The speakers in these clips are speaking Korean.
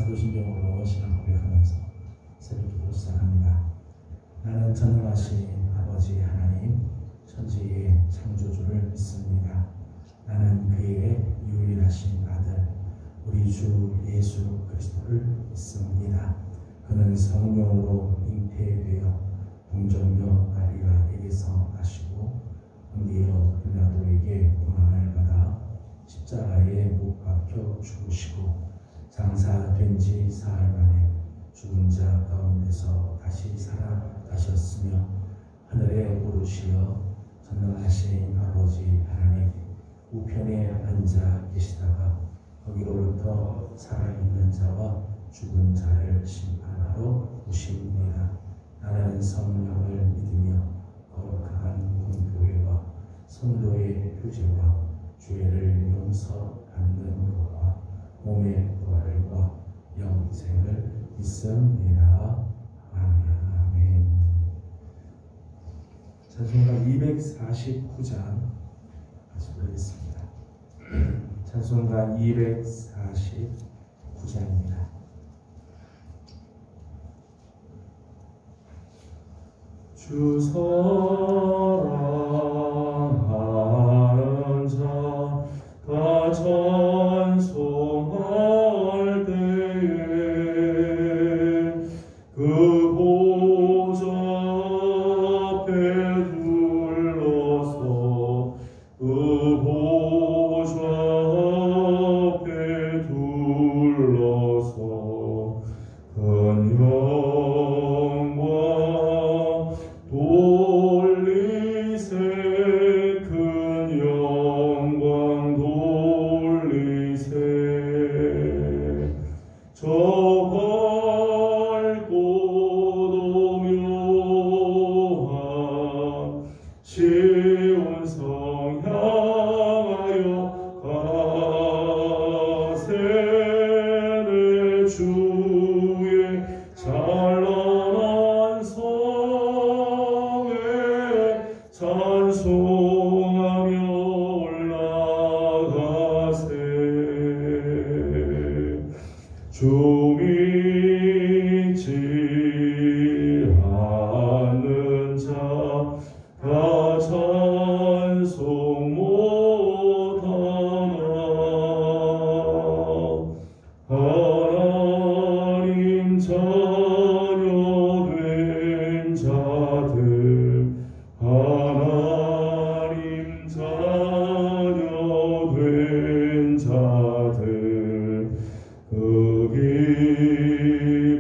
사도신경으로 신앙 고백하면서 새벽기도 시작합니다. 나는 전능하신 아버지 하나님 천지의 창조주를 믿습니다. 나는 그의 유일하신 아들 우리 주 예수 그리스도를 믿습니다. 그는 성령으로 잉태되어 동정녀 마리아에게서 나시고 본디오 빌라도에게 고난을 받아 십자가에 못 박혀 죽으시고 장사된 지 사흘 만에 죽은 자 가운데서 다시 살아나셨으며 하늘에 오르시어 전능하신 아버지 하나님 우편에 앉아 계시다가 거기로부터 살아있는 자와 죽은 자를 심판하러 오십니다. 나는 성령을 믿으며 거룩한 공교회와 성도의 교제와 죄를 용서받는 것과 몸의 부활과 영생을 믿습니다. 아멘. 찬송가 249장 같이 부르겠습니다. 찬송가 249장입니다. 주 사랑하는 자 다 찬송할 때에 그 보좌 앞에 둘러서 그 보좌 앞에 둘러서 큰 영광 돌리세 큰 영광 돌리세 저 밝고 묘한 시온성 향하여 가세 내 주의 찬란한 성에 찬송하며 올라가세 주 믿지 않는 자 다 찬송 못하나 하나님 자녀 된 자들 하나님 자녀 된 자들 그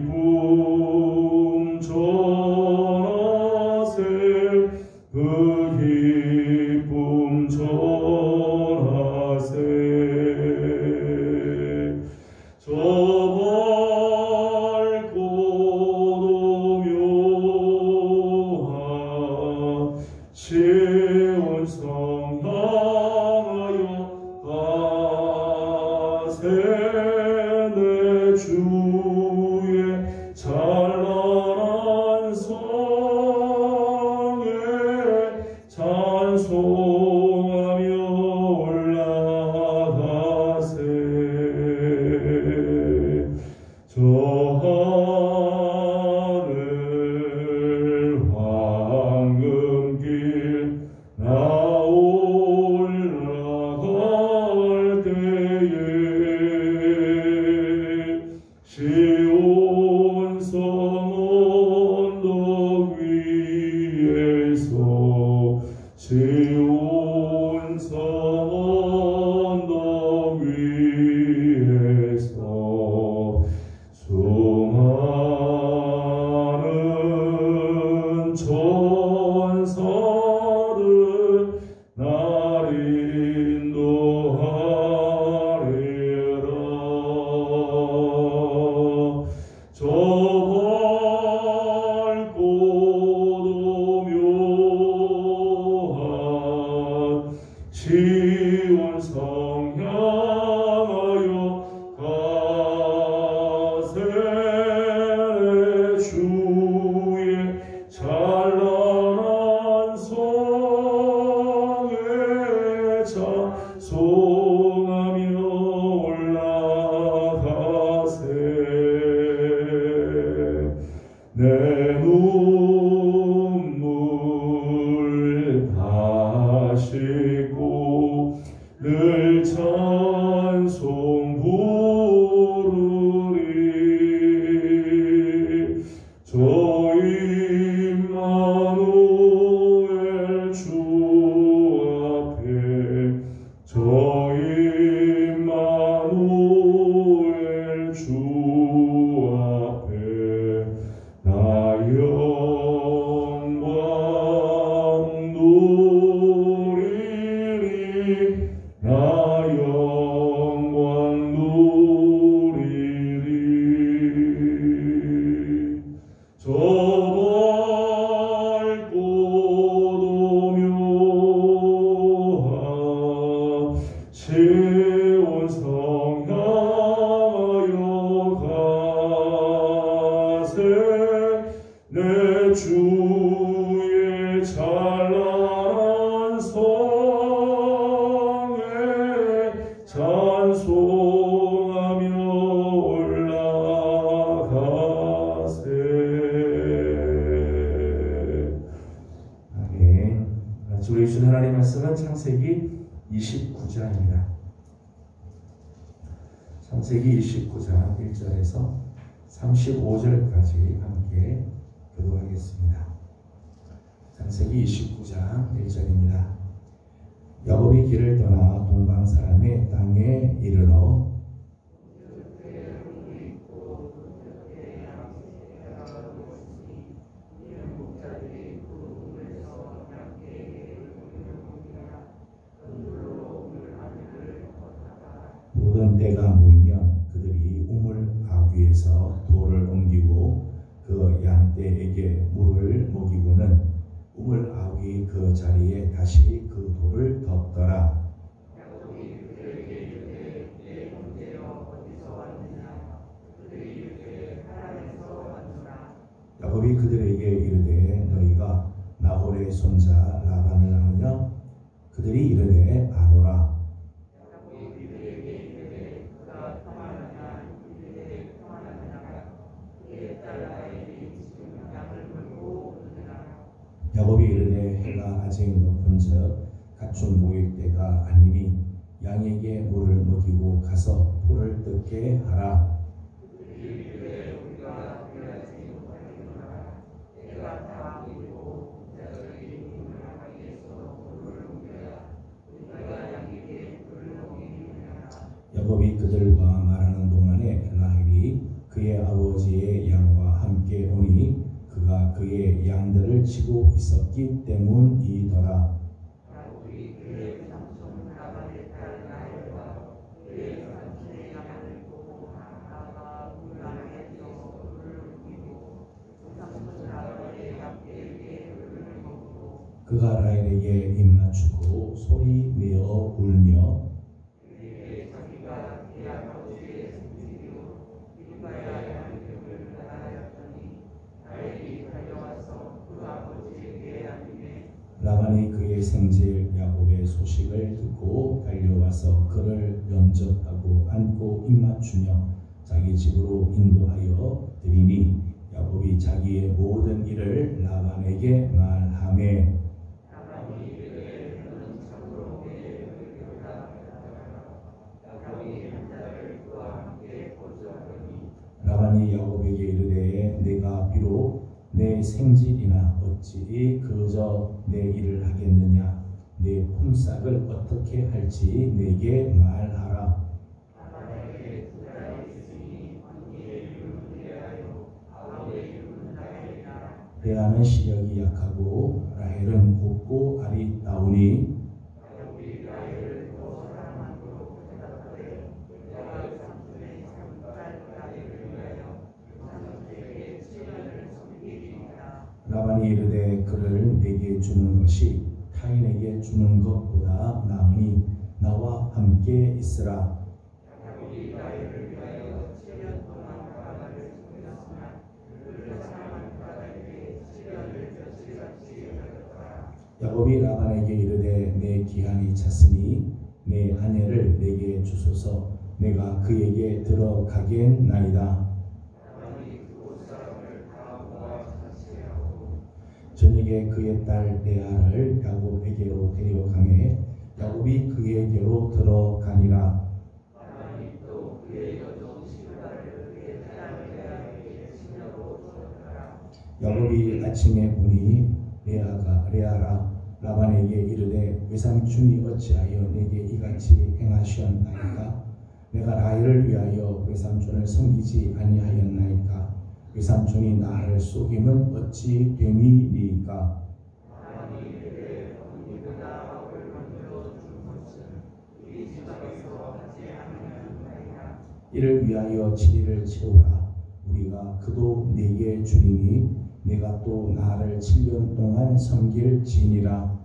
기쁨 전하세 그 기쁨 전하세 저 밝고도 묘한 시온성 향하여 가세 내 주의 찬란한 성에 찬송하며 올라가세 저 하늘 황금길 나 올라갈 때에 시온성 언덕 위에서 시온성 언덕 위에서 수많은 천사들 날 인도하리라 내 주의 찬란한 성에 찬송하며 올라가세. 아멘. 우리 주신 하나님의 말씀은 창세기 29장입니다. 창세기 29장 1절에서 35절까지 함께 교도하겠습니다. 창세기 29장 1절입니다. 야곱이 길을 떠나 동방 사람의 땅에 이르러 모든 때가 모이면 그들이 우물 아귀에서 돌을 옮기고 그 양떼에게 물을 먹이고는 우물 아귀 그 자리에 다시 그 돌을 덮더라. 야곱이 그들에게 이르되 너희가 나홀의 손자 라반을 아느냐? 그들이 이르되 아노라. 야곱이 이르되 해가 아직 높은즉 가축 모일 때가 아니니 양에게 물을 먹이고 가서 풀을 뜯게 하라. 야곱이 그들과 말하는 동안에 라헬이 그의 아버지의 양과 함께 오니 그가 그의 양들을 치고 있었기 때문이더라. 그가 라헬에게 입맞추고 소리 내어 울며 라반이 그의 생질 야곱의 소식을 듣고 달려와서 그를 영접하고 안고 입맞추며 자기 집으로 인도하여 드리니 야곱이 자기의 모든 일을 라반에게 말하매 라반이 야곱에게 이르되 내가 비록 내 생질이나 어찌 그저 내 일을 하겠느냐? 내 품삯을 어떻게 할지 내게 말하라. 레아는 시력이 약하고 라헬은 곱고 아리따우니 라반이 이르되 그를 내게 주는 것이 타인에게 주는 것보다 나으니 나와 함께 있으라. 야곱이 라반에게 이르되 내 기한이 찼으니 내 아내를 내게 주소서. 내가 그에게 들어가겠나이다. 저녁에 그의 딸 레아를 야곱에게로 데려가매 야곱이 그에게로 들어가니라. 야곱이 아침에 보니 레아라 라반에게 이르되 외삼촌이 어찌하여 내게 이같이 행하셨나이까? 내가 라헬을 위하여 외삼촌을 섬기지 아니하였나이까? 외삼촌이 나를 속임은 어찌 됨이니까? 이를 위하여 7일을 채우라. 우리가 그도 내게 주리니 내가 또 나를 7년 동안 섬길지니라.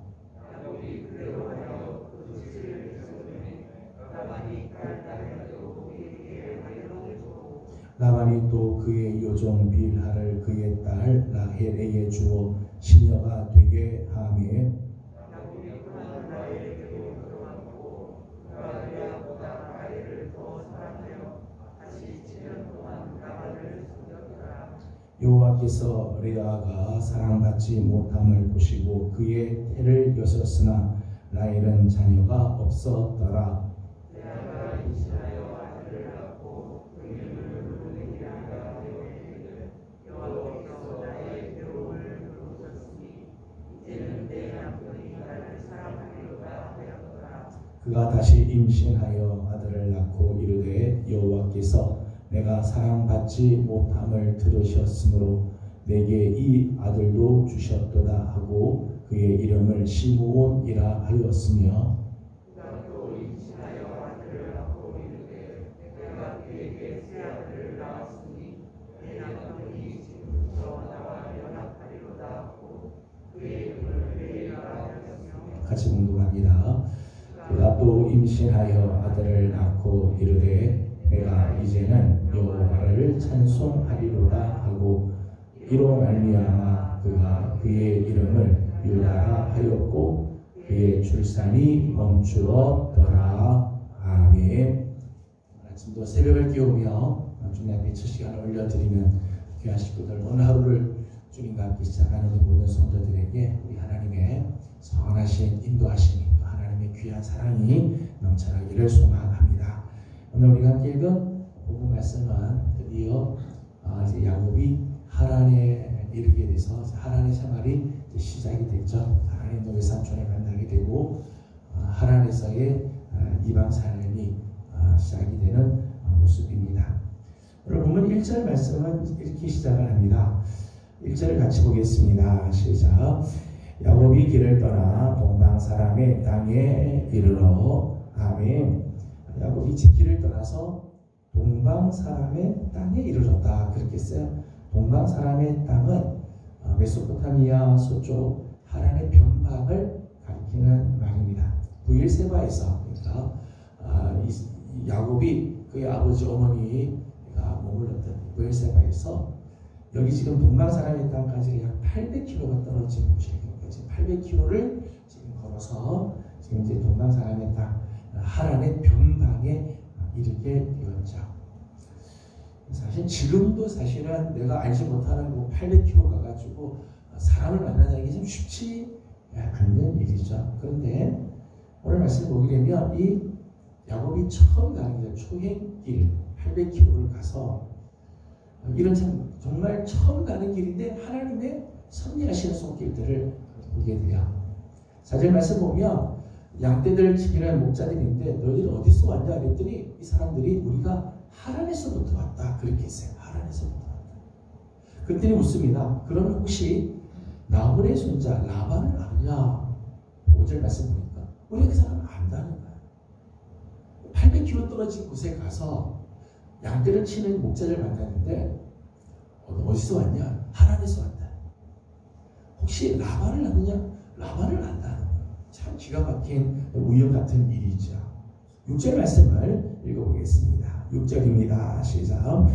라반이 또 그의 요종 빌하를 양을 그의 딸 라헬에게 주어 시녀가 되게 하며 여호와께서 레아가 사랑받지 못함을 보시고 그의 태를 여셨으나 라헬은 자녀가 없었더라. 그가 다시 임신하여 아들을 낳고 이르되 여호와께서 내가 사랑받지 못함을 들으셨으므로 내게 이 아들도 주셨도다 하고 그의 이름을 시므온이라 하였으며 그가 또 임신하여 아들을 낳고 이르되 내가 그에게 새 아들을 낳았으니 내 남편이 지금부터 나와 연합하리로다 하고 그의 이름을 레이라 하였으며 같이 공동합니다. 그가 또 임신하여 아들을 낳고 이르되 내가 이제는 여호와를 찬송하리로다 하고 이로 말미암아 그가 그의 이름을 유다라 하였고 그의 출산이 멈추었더라. 아멘. 아침도 새벽을 깨우며 주님 앞에 첫 시간을 올려드리는 귀한 식구들, 오늘 하루를 주님과 함께 시작하는 모든 성도들에게 우리 하나님의 선하신 인도하심이 또 하나님의 귀한 사랑이 넘쳐나기를 소망합니다. 오늘 우리가 함께 읽은 본문 말씀은 드디어 이제 야곱이 하란에 이르게 돼서 하란의 생활이 이제 시작이 됐죠. 하란의 노예 삼촌을 만나게 되고 하란에서의 이방 삶이 시작이 되는 모습입니다. 오늘 보면 1절 말씀은 이렇게 시작을 합니다. 1절을 같이 보겠습니다. 시작. 야곱이 길을 떠나 동방 사람의 땅에 이르러. 아멘. 야곱이 길을 떠나서 동방 사람의 땅에 이르렀다. 그렇게 써요. 동방 사람의 땅은 메소포타미아 서쪽 하란의 변방을 가리키는 말입니다. 부엘세바에서, 그러니까 이 야곱이 그의 아버지 어머니가 머물렀던 부엘세바에서 여기 지금 동방 사람의 땅까지 약 800km가 떨어진 곳이에요. 800km를 지금 걸어서 지금 이제 동방 사람의 땅 하란의 변방에 이르게 되었죠. 사실 지금도 사실은 내가 알지 못하는 800km 가가지고 사람을 만나는 게 좀 쉽지 않는 일이죠. 그런데 오늘 말씀 보게 되면 이 야곱이 처음 가는 길, 초행길 800km를 가서 이런 참 정말 처음 가는 길인데 하나님의 섭리하시는 손길들을 보게 돼요. 4절 말씀 보면 양떼들 지키는 목자들인데 너희들 어디서 왔냐 그랬더니 이 사람들이 우리가 하란에서부터 왔다 그렇게 했어요. 하란에서부터 왔다. 그랬더니 묻습니다. 그러면 혹시 나홀의 손자 라반을 아느냐? 5절 말씀 보니까 우리가 그 사람을 안다는 거야. 800km 떨어진 곳에 가서 양떼를 치는 목자를 만났는데 어디서 왔냐? 하란에서 왔다. 혹시 라반을 아느냐? 라반을 안다는 거야. 참 기가 막힌 우연 같은 일이죠. 6절 말씀을 읽어보겠습니다. 6절입니다. 시작.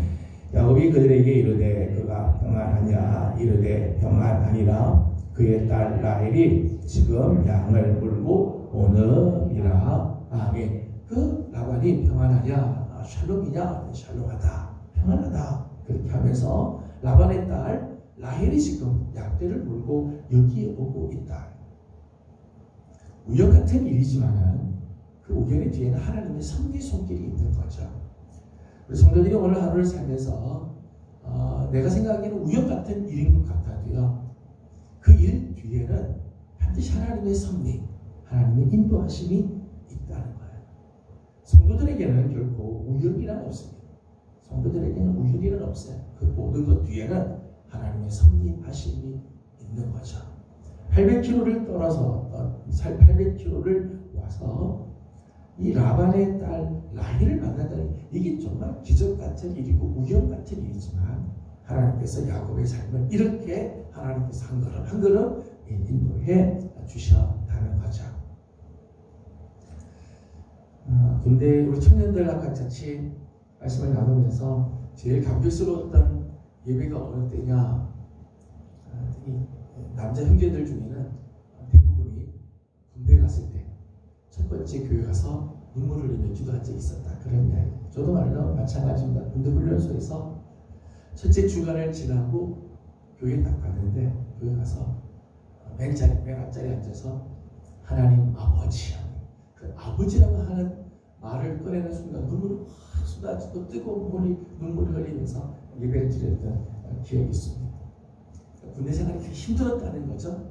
야곱이 그들에게 이르되 그가 평안하냐? 이르되 평안하니라. 그의 딸 라헬이 지금 양을 물고 오느니라. 아멘. 그 라반이 평안하냐? 샬롬이냐? 샬롬하다. 평안하다. 그렇게 하면서 라반의 딸 라헬이 지금 양떼를 물고 여기에 오고 있다. 우연 같은 일이지만은 그 우연의 뒤에는 하나님의 섭리 손길이 있는 거죠. 우리 성도들이 오늘 하루를 살면서 내가 생각하기에는 우연 같은 일인 것 같아도요. 그 일 뒤에는 반드시 하나님의 섭리, 하나님의 인도하심이 있다는 거예요. 성도들에게는 결코 우연이란 없습니다. 성도들에게는 우연이란 없어요. 그 모든 것 뒤에는 하나님의 섭리하심이 있는 거죠. 800km를 떨어서 800km를 와서 이 라반의 딸 라헬을 만난다니 이게 정말 기적 같은 일이고 우연 같은 일이지만 하나님께서 야곱의 삶을 이렇게 하나님께서 한 걸음 한 걸음 인도해 주셨다는 거죠. 근데 우리 청년들과 같이 말씀을 나누면서 제일 감격스러웠던 예배가 어느 때냐? 남자 형제들 중에는 대부분이 군대 갔을 때 첫 번째 교회 가서 눈물을 흘리며 기도한 적이 있었다. 그런 이야기. 저도 말로 마찬가지입니다. 군대 훈련소에서 첫째 주간을 지나고 교회에 딱 갔는데 교회 가서 맨 앞자리에 앉아서 하나님 아버지, 그 아버지라고 하는 말을 꺼내는 순간 눈물이 확 쏟아지고 뜨거운 눈물을 흘리면서 예배를 드렸던 기억이 있습니다. 군대 생활이 힘들었다는 거죠.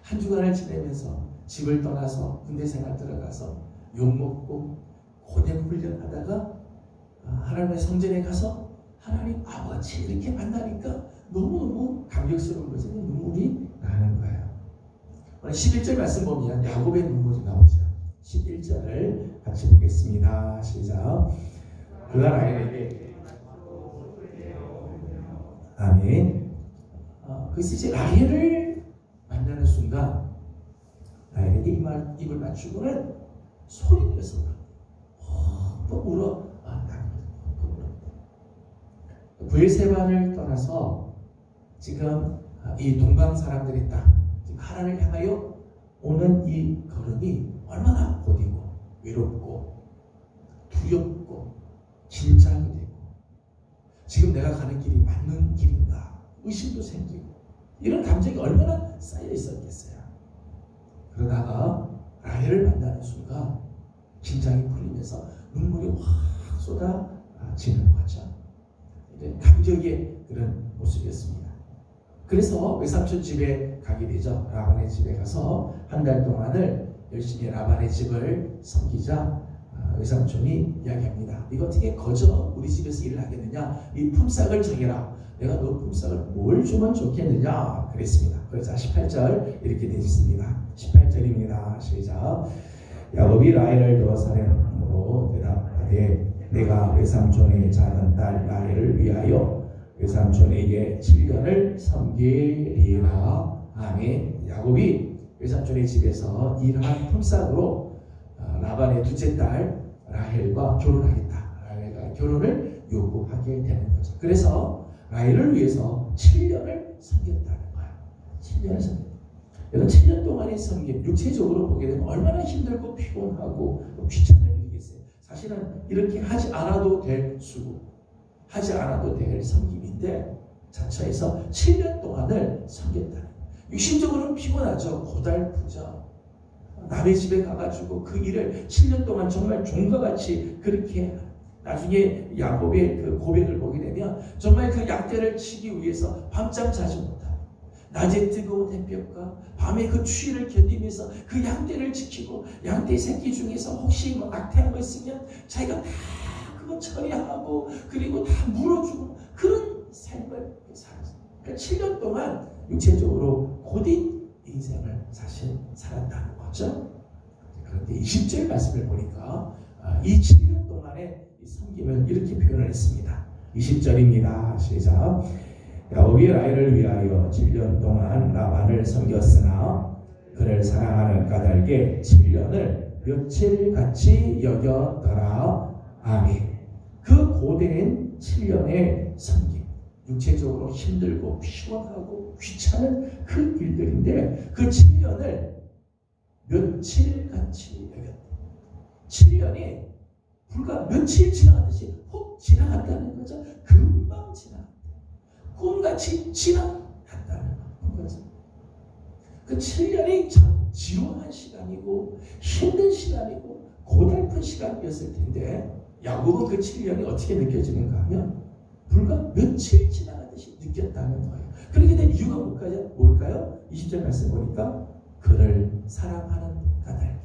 한 주간을 지내면서 집을 떠나서 군대 생활 들어가서 욕먹고 고된 훈련하다가 하나님의 성전에 가서 하나님 아버지 이렇게 만나니까 너무너무 감격스러운 것에 눈물이 나는 거예요. 오늘 11절 말씀 보면 야곱의 눈물이 나오죠. 11절을 같이 보겠습니다. 시작. 그가 라헬에게 아멘. 그래서 이제 라헬을 만나는 순간 라헬에게 입을 맞추고는 소리 내서 또 울어. 브엘세바를 떠나서 지금 이 동방 사람들이 딱 지금 하나님을 향하여 오는 이 걸음이 얼마나 고되고 외롭고 두렵고 긴장이 되고 지금 내가 가는 길이 맞는 길인가 의심도 생기고 이런 감정이 얼마나 쌓여 있었겠어요. 그러다가 라헬을 만나는 순간 긴장이 풀리면서 눈물이 확 쏟아지는 거죠. 감격의 그런 모습이었습니다. 그래서 외삼촌 집에 가게 되죠. 라반의 집에 가서 한 달 동안을 열심히 라반의 집을 섬기자 외삼촌이 이야기합니다. 이거 어떻게 거저 우리 집에서 일을 하겠느냐? 이 품삯을 정해라. 내가 너 품삯을 뭘 주면 좋겠느냐? 그랬습니다. 그래서 18절 이렇게 되어 있습니다. 18절입니다. 시작. 야곱이 라헬을 두어 사랑으로 대답하되 내가 외삼촌의 작은 딸 라헬을 위하여 외삼촌에게 7년을 섬기리라. 아멘. 야곱이 외삼촌의 집에서 일한 품삯으로 라반의 둘째 딸 라헬과 결혼하겠다. 라헬과 결혼을 요구하게 되는 거죠. 그래서 라헬을 위해서 7년을 섬겼다는 거예요. 7년을 섬겼다. 여러분 7년 동안의 섬김, 육체적으로 보게 되면 얼마나 힘들고 피곤하고 귀찮을 일이겠어요. 사실은 이렇게 하지 않아도 될 수고, 하지 않아도 될 섬김인데 자처에서 7년 동안을 섬겼다는 거예요. 육신적으로는 피곤하죠. 고달프죠. 남의 집에 가가지고 그 일을 7년 동안 정말 종과 같이 그렇게 나중에 야곱의 그 고백을 보게 되면 정말 그 양떼를 치기 위해서 밤잠 자지 못하고 낮에 뜨거운 햇볕과 밤에 그 추위를 견디면서 그 양떼를 지키고 양떼 새끼 중에서 혹시 뭐 낙태한 거 있으면 자기가 다 그거 처리하고 그리고 다 물어주고 그런 삶을 살았어요. 그러니까 7년 동안 육체적으로 고된 인생을 사실 살았다는 거죠. 그런데 20절 말씀을 보니까 이 7년 동안의 이 섬김을 이렇게 표현을 했습니다. 20절입니다. 시작. 야곱이 라헬을 위하여 7년 동안 라반을 섬겼으나 그를 사랑하는 까닭에 7년을 며칠같이 여겼더라. 아멘. 그 고된 7년의 섬김, 육체적으로 힘들고 피곤하고 귀찮은 그 일들인데 그 7년을 며칠같이 여겼다. 7년이 불과 며칠 지나가듯이 훅 지나갔다는 거죠. 금방 지나갔다. 꿈같이 지나갔다는 거죠. 그 7년이 참 지루한 시간이고 힘든 시간이고 고달픈 시간이었을 텐데 야곱은 그 7년이 어떻게 느껴지는가 하면 불과 며칠 지나가듯이 느꼈다는 거예요. 그렇게 된 이유가 뭘까요? 20절 말씀 보니까 그를 사랑하는 까닭에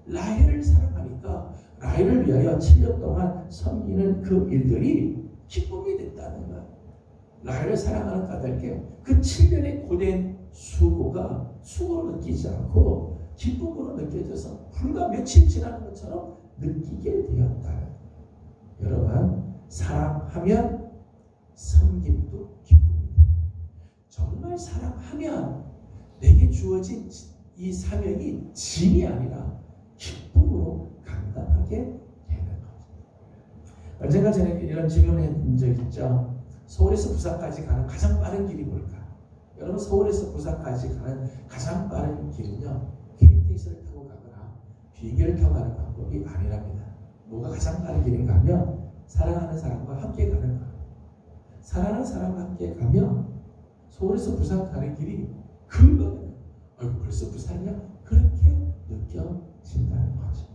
라헬을 사랑하니까 라헬을 위하여 7년 동안 섬기는 그 일들이 기쁨이 됐다는 거예요. 라헬을 사랑하는 까닭에 그 7년의 고된 수고가 수고로 느끼지 않고 기쁨으로 느껴져서 불과 며칠 지나는 것처럼 느끼게 되었다. 여러분, 사랑하면 섬김도 기쁨입니다. 정말 사랑하면 내게 주어진 이 사명이 짐이 아니라 기쁨으로 감당하게 되는 거죠. 언젠가 저는 이런 질문을 한 적 있죠. 서울에서 부산까지 가는 가장 빠른 길이 뭘까? 여러분, 서울에서 부산까지 가는 가장 빠른 길은요, KTX를 타고 가거나 비행기를 타고 가는 방법이 아니랍니다. 뭐가 가장 빠른 길인가 하면 사랑하는 사람과 함께 가는 것. 사랑하는 사람과 함께 가면 서울에서 부산 가는 길이 금방, 벌써 부산이야? 그렇게 느껴진다는 거죠.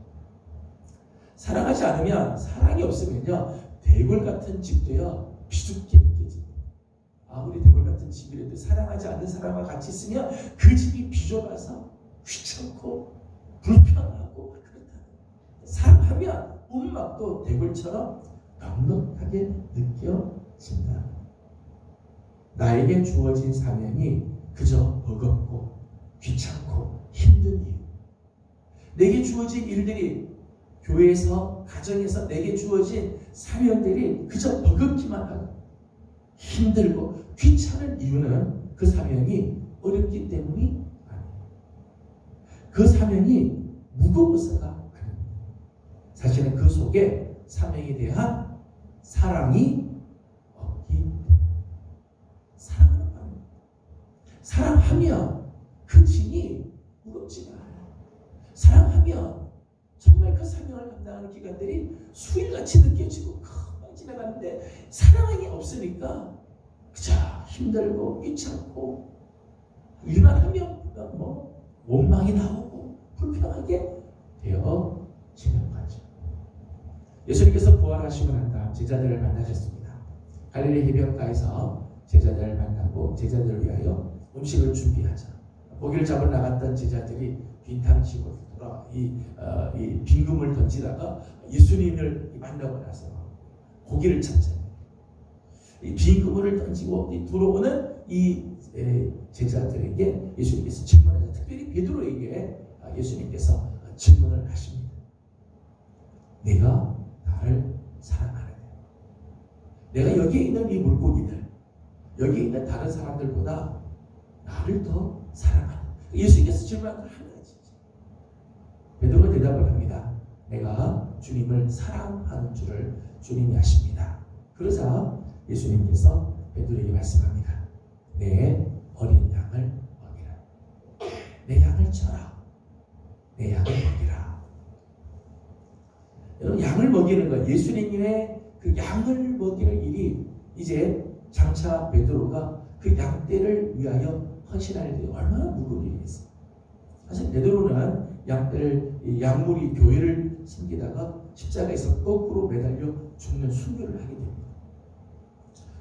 사랑하지 않으면, 사랑이 없으면요, 대골 같은 집도요, 비좁게 느껴집니다. 아무리 대골 같은 집이라도 사랑하지 않는 사람과 같이 있으면 그 집이 비좁아서 귀찮고 불편하고 그렇다. 사랑하면 움막도 대골처럼 넉넉하게 느껴진다. 나에게 주어진 사명이 그저 버겁고 귀찮고 힘든 이유. 내게 주어진 일들이, 교회에서, 가정에서 내게 주어진 사명들이 그저 버겁기만 하고 힘들고 귀찮은 이유는 그 사명이 어렵기 때문이 아니에요. 그 사명이 무거워서가 아닙니다. 사실은 그 속에 사명에 대한 사랑이 없기 때문에. 사랑하는 마음. 사랑하면 그 짐이 무겁지가 않아요. 사랑하면 정말 그 사명을 감당하는 기간들이 수일같이 느껴지고 금방 지나가는데, 사랑이 없으니까 그저 힘들고 귀찮고 일만 하면 뭐 원망이 나오고 불편하게 되어지는 거죠. 예수님께서 부활하시고 난 다음 제자들을 만나셨습니다. 갈릴리 해변가에서 제자들을 만나고 제자들을 위하여 음식을 준비하자. 고기를 잡으러 나갔던 제자들이 빈탕치고 이 빈금을 던지다가 예수님을 만나고 나서 고기를 찾잖아요. 이 빈금을 던지고 들어오는 이 제자들에게 예수님께서 질문하자. 특별히 베드로에게 예수님께서 질문을 하십니다. 내가 나를 사랑하느냐? 내가 여기에 있는 이 물고기들, 여기에 있는 다른 사람들보다 나를 더 사랑하느냐? 예수님께서 질문한 걸 하는 거지. 베드로가 대답을 합니다. 내가 주님을 사랑하는 줄을 주님이 아십니다. 그러자 예수님께서 베드로에게 말씀합니다. 내 어린 양을 먹이라. 내 양을 쳐라. 내 양을 먹이라. 여러분, 양을 먹이는 것, 예수님의 그 양을 먹이는 일이 이제 장차 베드로가 그 양떼를 위하여 헌신할 일이 얼마나 무거운 일이겠어요. 사실 베드로는 양물이 교회를 섬기다가 십자가에서 거꾸로 매달려 죽는 순교를 하게 됩니다.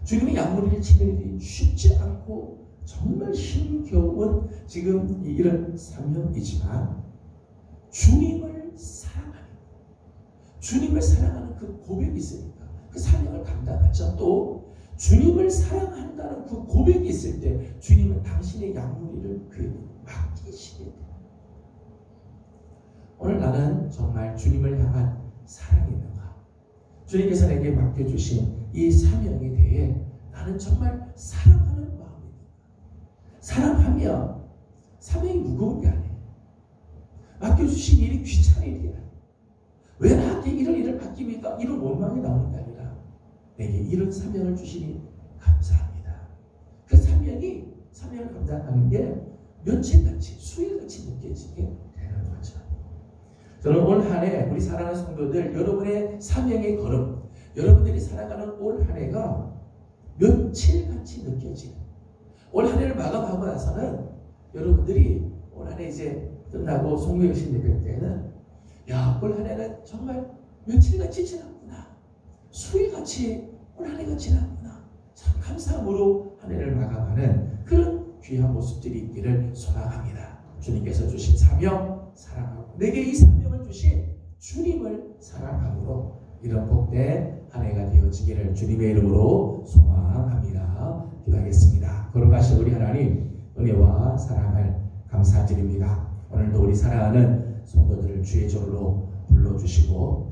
주님의 양무리를 치는 일이 쉽지 않고 정말 힘겨운 지금 이런 사명이지만, 주님을 사랑하는 그 고백이 있으니까 그 사명을 감당하죠. 또 주님을 사랑한다는 그 고백이 있을 때 주님은 당신의 양무리를 그에게 맡기시게 돼요. 오늘 나는 정말 주님을 향한 사랑이 있는가? 주님께서 내게 맡겨주신 이 사명에 대해 나는 정말 사랑하는 마음이 있는가? 사랑하면 사명이 무거운 게 아니에요. 맡겨주신 일이 귀찮은 일이 아니에요. 왜 나한테 이런 일을 맡깁니까? 이런 원망이 나오는 게 아니라 내게 이런 사명을 주시니 감사합니다. 그 사명을 감당하는 게 며칠같이, 수일같이 느껴지게 되는 거죠. 저는 올 한 해 우리 사랑하는 성도들, 여러분의 사명의 걸음, 여러분들이 살아가는 올 한 해가 며칠같이 느껴지는, 올 한 해를 마감하고 나서는 여러분들이 올 한 해 이제 끝나고 송구영신 예배 때는 올 한 해는 정말 며칠같이 지났구나, 수일같이 올 한 해가 지났구나, 참 감사함으로 한 해를 마감하는 그런 귀한 모습들이 있기를 소망합니다. 주님께서 주신 사명 사랑하고, 내게 이 사명을 주신 주님을 사랑함으로 이런 복된 한 해가 되어지기를 주님의 이름으로 소망합니다. 기도하겠습니다. 거룩하신 우리 하나님, 은혜와 사랑을 감사드립니다. 오늘도 우리 사랑하는 성도들을 주의 종으로 불러주시고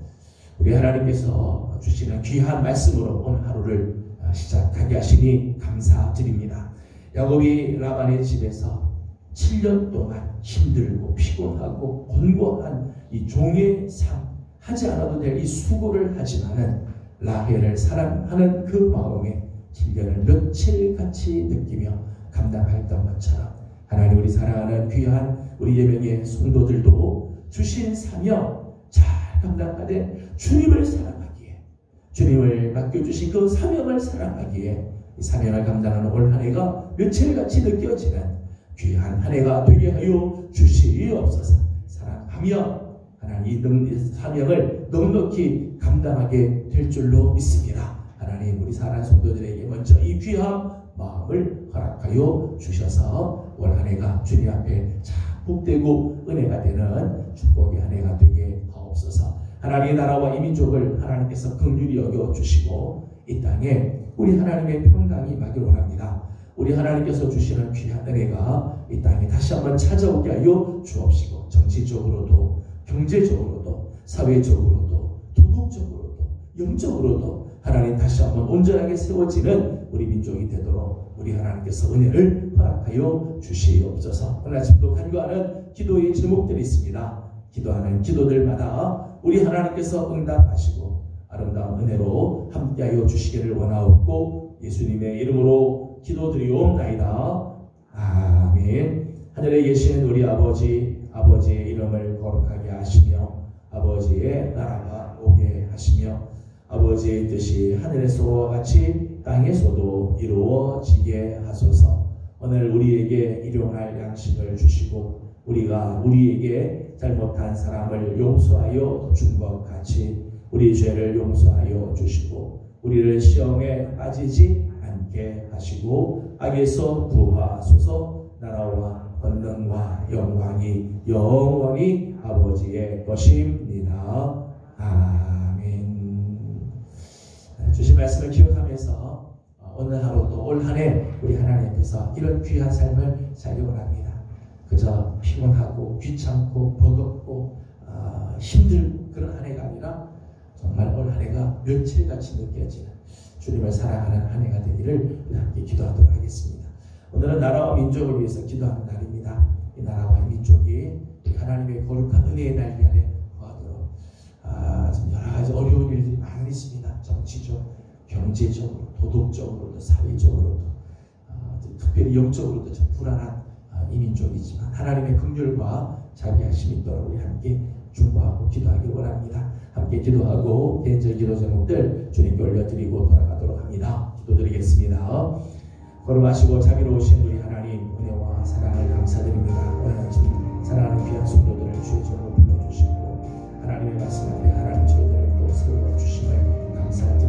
우리 하나님께서 주시는 귀한 말씀으로 오늘 하루를 시작하게 하시니 감사드립니다. 야곱이 라반의 집에서 7년 동안 힘들고 피곤하고 곤고한 이 종의 삶, 하지 않아도 될 이 수고를 하지만은 라헬을 사랑하는 그 마음에 7년을 며칠같이 느끼며 감당했던 것처럼 하나님, 우리 사랑하는 귀한 우리 예명의 성도들도 주신 사명 잘 감당하되 주님을 사랑하기에, 주님을 맡겨주신 그 사명을 사랑하기에 이 사명을 감당하는 올 한 해가 며칠같이 느껴지는 귀한 한 해가 되게 하여 주시옵소서. 사랑하며 하나님 이 사명을 넉넉히 감당하게 될 줄로 믿습니다. 하나님, 우리 사랑하는 성도들에게 먼저 이 귀한 마음을 허락하여 주셔서 올 한 해가 주님 앞에 잘 복되고 은혜가 되는 축복의 한 해가 되게 하옵소서. 하나님의 나라와 이 민족을 하나님께서 긍휼히 여겨 주시고 이 땅에 우리 하나님의 평강이 임하기를 원합니다. 우리 하나님께서 주시는 귀한 은혜가 이 땅에 다시 한번 찾아오게 하여 주옵시고, 정치적으로도 경제적으로도 사회적으로도 도덕적으로도 영적으로도 하나님 다시 한번 온전하게 세워지는 우리 민족이 되도록 우리 하나님께서 은혜를 허락하여 주시옵소서. 오늘 아침도 간구하는 기도의 제목들이 있습니다. 기도하는 기도들마다 우리 하나님께서 응답하시고 아름다운 은혜로 함께하여 주시기를 원하옵고 예수님의 이름으로 기도드리옵나이다. 아멘. 하늘에 계신 우리 아버지, 아버지의 이름을 거룩하게 하시며 아버지의 나라가 오게 하시며 아버지의 뜻이 하늘에서와 같이 땅에서도 이루어지게 하소서. 오늘 우리에게 일용할 양식을 주시고 우리가 우리에게 잘못한 사람을 용서하여 준 것 같이 우리 죄를 용서하여 주시고 우리를 시험에 빠지지 않게 하시고 악에서 구하소서. 나라와 권능과 영광이 영원히 아버지의 것입니다. 아멘. 주신 말씀을 기억하면서 오늘 하루도 올 한 해 우리 하나님 앞에서 이런 귀한 삶을 살기 원합니다. 그저 피곤하고 귀찮고 버겁고 힘들 그런 한 해가 아니라 정말 올 한 해가 며칠같이 느껴지는 주님을 사랑하는 한 해가 되기를 함께 기도하도록 하겠습니다. 오늘은 나라와 민족을 위해서 기도하는 날입니다. 이 나라와 이 민족이 하나님의 거룩한 은혜의 날 위안에 거하도록 지금 여러 가지 어려운 일들이 많이 있습니다. 정치적, 경제적으로, 도덕적으로도, 사회적으로도, 특별히 영적으로도 좀 불안한 이 민족이지만 하나님의 긍휼과 자비하심이 있도록 우리 함께 중보하고 기도하길 원합니다. 함께 기도하고 개인적 기도 제목들 주님께 올려드리고 돌아가도록 합니다. 기도드리겠습니다. 거룩하시고 자비로우신 우리 하나님, 은혜와 사랑을 감사드립니다. 오늘 아침 사랑하는 귀한 성도들을 주의 이름으로 불러주시고 하나님의 말씀 앞에 하나님 저희들을 또 세워주심을 감사드립니다.